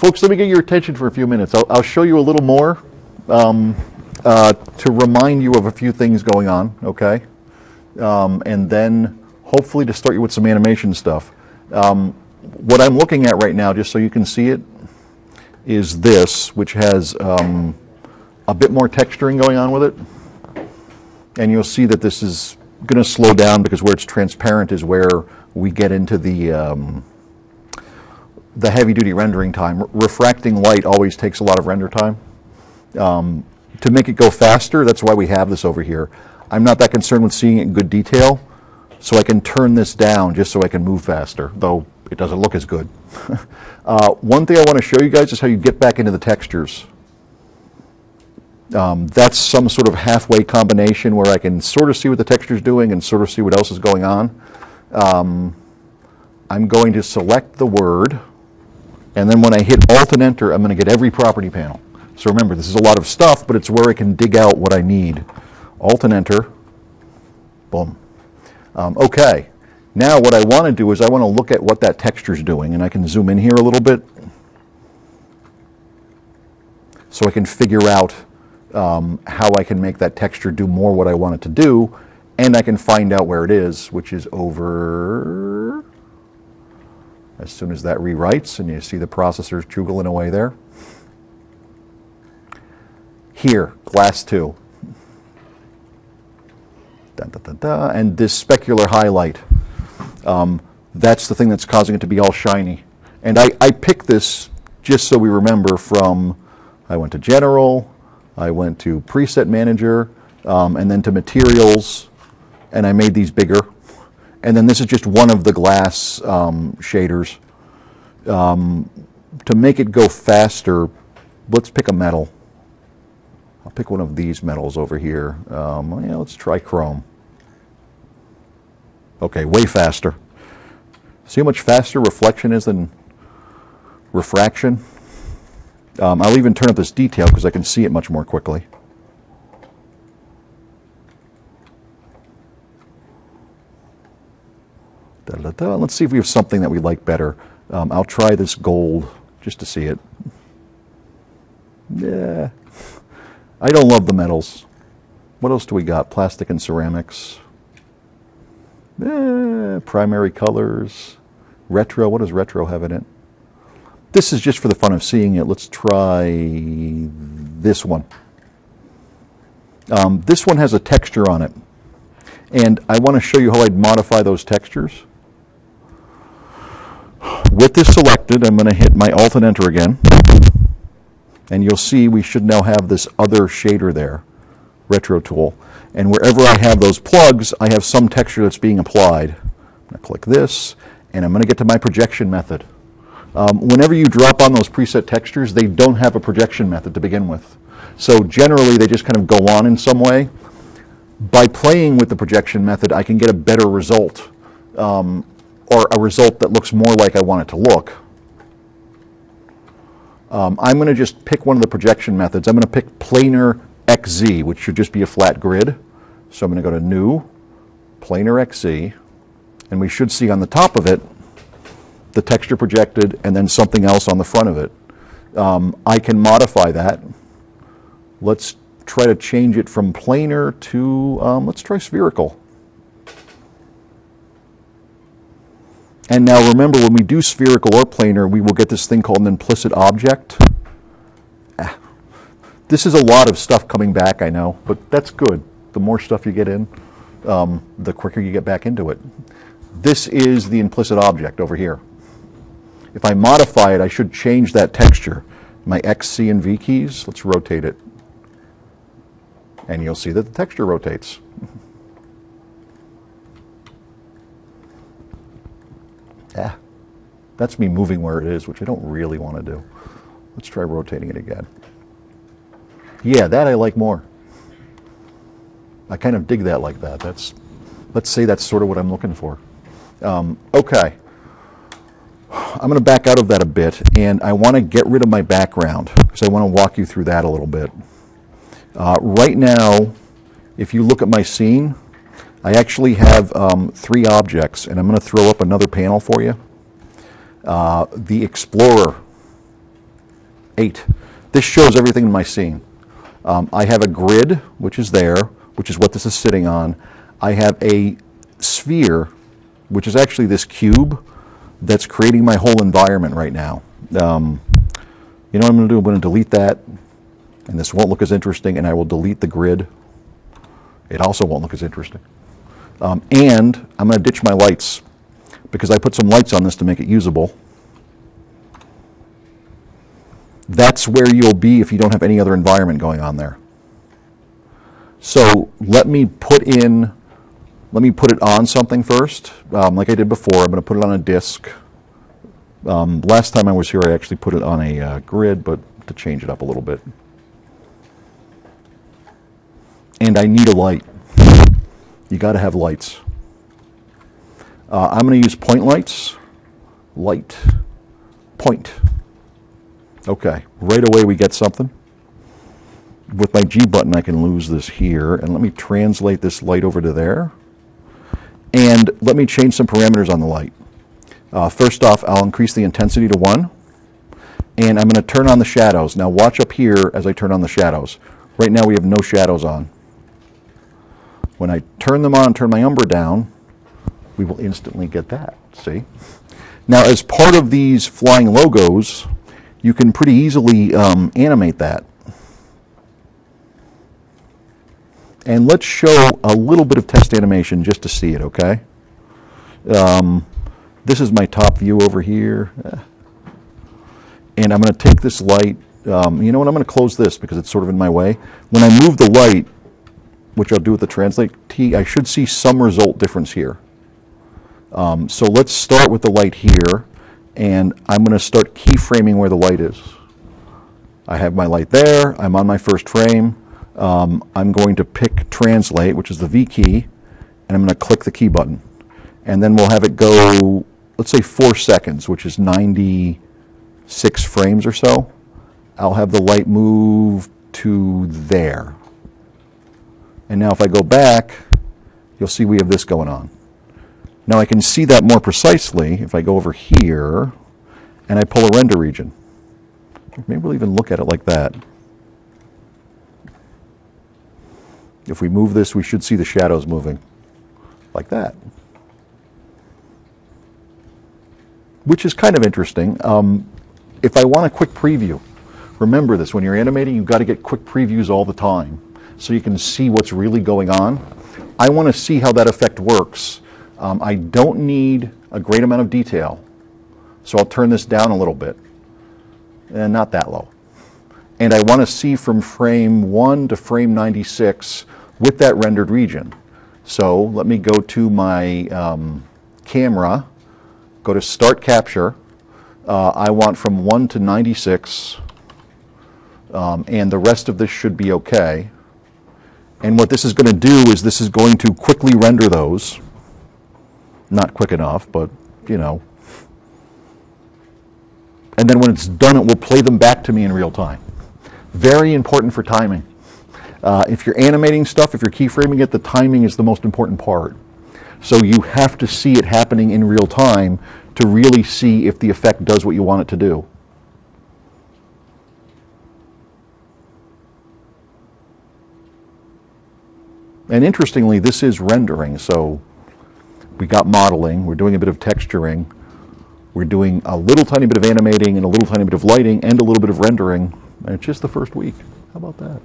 Folks, let me get your attention for a few minutes. I'll show you a little more to remind you of a few things going on, okay? And then hopefully to start you with some animation stuff. What I'm looking at right now, just so you can see it, is this, which has a bit more texturing going on with it. And you'll see that this is going to slow down because where it's transparent is where we get into the heavy-duty rendering time. Refracting light always takes a lot of render time. To make it go faster, that's why we have this over here. I'm not that concerned with seeing it in good detail, so I can turn this down just so I can move faster, though it doesn't look as good. One thing I want to show you guys is how you get back into the textures. That's some sort of halfway combination where I can sort of see what the texture's doing and sort of see what else is going on. I'm going to select the word, and then when I hit Alt and Enter, I'm going to get every property panel. So remember, this is a lot of stuff, but it's where I can dig out what I need. Alt and Enter. Boom. Okay. Now what I want to do is I want to look at what that texture's doing, and I can zoom in here a little bit so I can figure out how I can make that texture do more what I want it to do, and I can find out where it is, which is over, as soon as that rewrites, and you see the processor's juggling away there. Here, glass 2. Dun, dun, dun, dun. And this specular highlight, that's the thing that's causing it to be all shiny. And I picked this just so we remember from, I went to General, I went to Preset Manager, and then to Materials, and I made these bigger. And then this is just one of the glass shaders. To make it go faster, let's pick a metal. I'll pick one of these metals over here. Yeah, let's try chrome. Okay, way faster. See how much faster reflection is than refraction? I'll even turn up this detail because I can see it much more quickly. Da, da, da. Let's see if we have something that we like better. I'll try this gold just to see it. Yeah. I don't love the metals. What else do we got? Plastic and ceramics. Primary colors. Retro. What does retro have in it? This is just for the fun of seeing it. Let's try this one. This one has a texture on it. And I want to show you how I'd modify those textures. With this selected, I'm going to hit my Alt and Enter again. And you'll see we should now have this other shader there, Retro Tool. And wherever I have those plugs, I have some texture that's being applied. I'm going to click this, and I'm going to get to my projection method. Whenever you drop on those preset textures, they don't have a projection method to begin with. So generally, they just kind of go on in some way. By playing with the projection method, I can get a better result, or a result that looks more like I want it to look. I'm going to just pick one of the projection methods. I'm going to pick Planar XZ, which should just be a flat grid. So I'm going to go to New, Planar XZ, and we should see on the top of it the texture projected and then something else on the front of it. I can modify that. Let's try to change it from planar to, let's try spherical. And now remember, when we do spherical or planar, we will get this thing called an implicit object. This is a lot of stuff coming back, I know, but that's good. The more stuff you get in, the quicker you get back into it. This is the implicit object over here. If I modify it, I should change that texture. My X, C, and V keys, let's rotate it. And you'll see that the texture rotates. That's me moving where it is, which I don't really want to do. Let's try rotating it again. Yeah, that I like more. I kind of dig that like that. Let's say that's sort of what I'm looking for. Okay. I'm going to back out of that a bit, and I want to get rid of my background because I want to walk you through that a little bit. Right now, if you look at my scene, I actually have 3 objects, and I'm going to throw up another panel for you. The Explorer. 8. This shows everything in my scene. I have a grid, which is there, which is what this is sitting on. I have a sphere, which is actually this cube that's creating my whole environment right now. You know what I'm going to do? I'm going to delete that, and this won't look as interesting, and I will delete the grid. It also won't look as interesting. And I'm going to ditch my lights, because I put some lights on this to make it usable. That's where you'll be if you don't have any other environment going on there. So let me put it on something first. Like I did before, I'm going to put it on a disk. Last time I was here, I actually put it on a grid, but to change it up a little bit. And I need a light. You got to have lights. I'm going to use point lights. Light. Point. Okay, right away we get something. With my G button, I can lose this here, and let me translate this light over to there. And let me change some parameters on the light. First off, I'll increase the intensity to 1, and I'm going to turn on the shadows. Now watch up here as I turn on the shadows. Right now we have no shadows on. When I turn them on and turn my umbra down, we will instantly get that, see? Now as part of these flying logos, you can pretty easily animate that. And let's show a little bit of test animation just to see it, okay? This is my top view over here. And I'm going to take this light. You know what? I'm going to close this because it's sort of in my way. When I move the light, which I'll do with the translate T, I should see some result difference here. So let's start with the light here. And I'm going to start keyframing where the light is. I have my light there. I'm on my first frame. I'm going to pick translate, which is the V key, and I'm going to click the key button. And then we'll have it go, let's say 4 seconds, which is 96 frames or so. I'll have the light move to there. And now if I go back, you'll see we have this going on. Now I can see that more precisely if I go over here and I pull a render region. Maybe we'll even look at it like that. If we move this, we should see the shadows moving like that. Which is kind of interesting. If I want a quick preview, remember this, when you're animating, you've got to get quick previews all the time so you can see what's really going on. I want to see how that effect works. I don't need a great amount of detail, so I'll turn this down a little bit, and not that low. And I want to see from frame 1 to frame 96 with that rendered region. So let me go to my camera, go to Start Capture. I want from 1 to 96, and the rest of this should be okay. And what this is going to do is this is going to quickly render those. Not quick enough, but, you know. And then when it's done, it will play them back to me in real time. Very important for timing. If you're animating stuff, if you're keyframing it, the timing is the most important part. So you have to see it happening in real time to really see if the effect does what you want it to do. And interestingly, this is rendering, so we got modeling, we're doing a bit of texturing, we're doing a little tiny bit of animating and a little tiny bit of lighting and a little bit of rendering, and it's just the first week. How about that?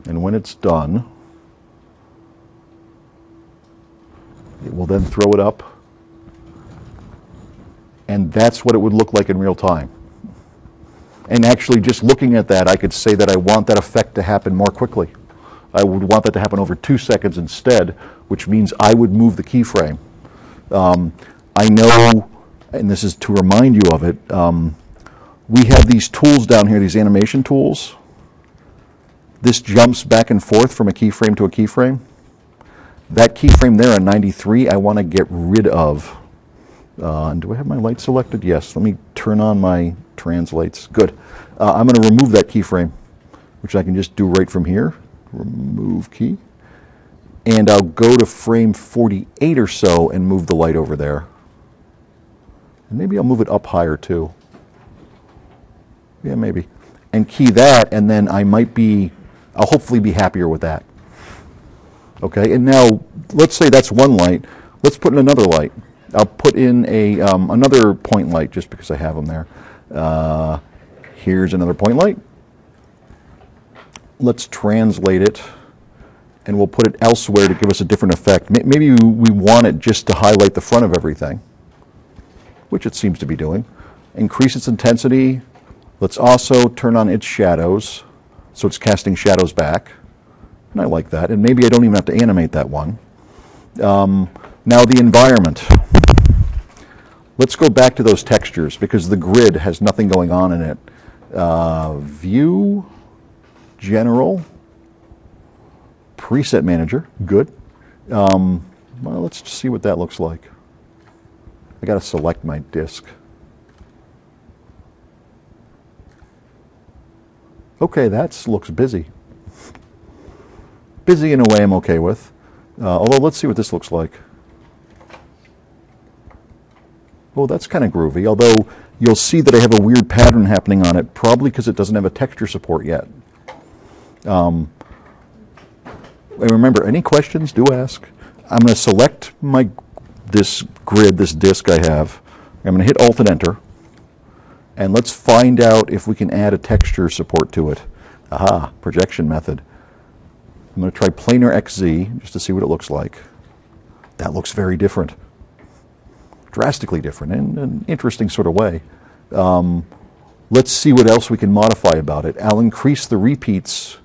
And when it's done, it will then throw it up. And that's what it would look like in real time. And actually, just looking at that, I could say that I want that effect to happen more quickly. I would want that to happen over 2 seconds instead, which means I would move the keyframe. I know, and this is to remind you of it, we have these tools down here, these animation tools. This jumps back and forth from a keyframe to a keyframe. That keyframe there on 93, I want to get rid of. And do I have my light selected? Yes. Let me turn on my translates. Good. I'm going to remove that keyframe, which I can just do right from here. Remove key. And I'll go to frame 48 or so and move the light over there. And maybe I'll move it up higher too. Yeah, maybe. And key that, and then I'll hopefully be happier with that. Okay, and now let's say that's one light. Let's put in another light. I'll put in another point light just because I have them there. Here's another point light. Let's translate it, and we'll put it elsewhere to give us a different effect. Maybe we want it just to highlight the front of everything, which it seems to be doing. Increase its intensity. Let's also turn on its shadows, so it's casting shadows back. And I like that. And maybe I don't even have to animate that one. Now the environment. Let's go back to those textures because the grid has nothing going on in it. View, General, Preset Manager, good. Well, let's see what that looks like. I got to select my disk. Okay, that looks busy. Busy in a way I'm okay with. Although, let's see what this looks like. Oh, that's kind of groovy, although you'll see that I have a weird pattern happening on it, probably because it doesn't have a texture support yet. And remember, any questions, do ask. I'm going to select this grid, this disk I have. I'm going to hit Alt and Enter. And let's find out if we can add a texture support to it. Aha, projection method. I'm going to try planar XZ just to see what it looks like. That looks very different. Drastically different in an interesting sort of way. Let's see what else we can modify about it. I'll increase the repeats.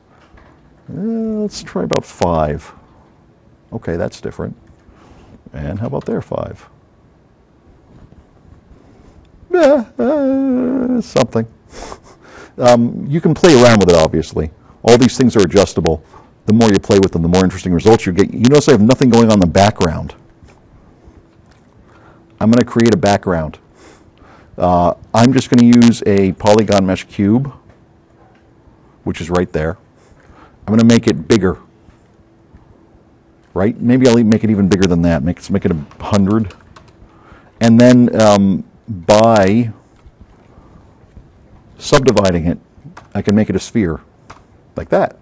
Let's try about 5. Okay, that's different. And how about there, 5? Something. You can play around with it, obviously. All these things are adjustable. The more you play with them, the more interesting results you get. You notice I have nothing going on in the background. I'm going to create a background. I'm just going to use a polygon mesh cube, which is right there. I'm going to make it bigger. Right? Maybe I'll make it even bigger than that. Let's make it 100. And then by subdividing it, I can make it a sphere, like that.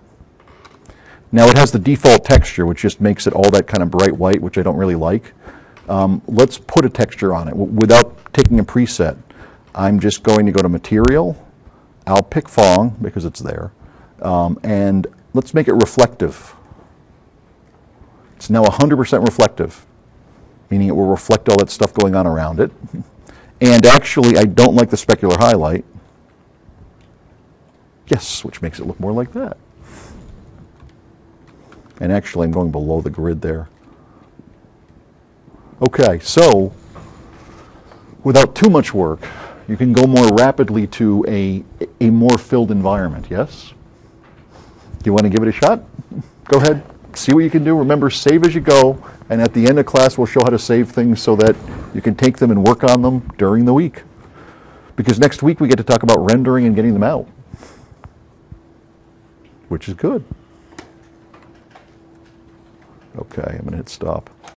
Now it has the default texture, which just makes it all that kind of bright white, which I don't really like. Let's put a texture on it without taking a preset. I'm just going to go to Material. I'll pick Phong because it's there. And let's make it reflective. It's now 100% reflective, meaning it will reflect all that stuff going on around it. And actually, I don't like the specular highlight. Yes, which makes it look more like that. And actually, I'm going below the grid there. Okay, so without too much work, you can go more rapidly to a more filled environment, yes? Do you want to give it a shot? Go ahead, see what you can do. Remember, save as you go, and at the end of class, we'll show how to save things so that you can take them and work on them during the week. Because next week, we get to talk about rendering and getting them out, which is good. Okay, I'm going to hit stop.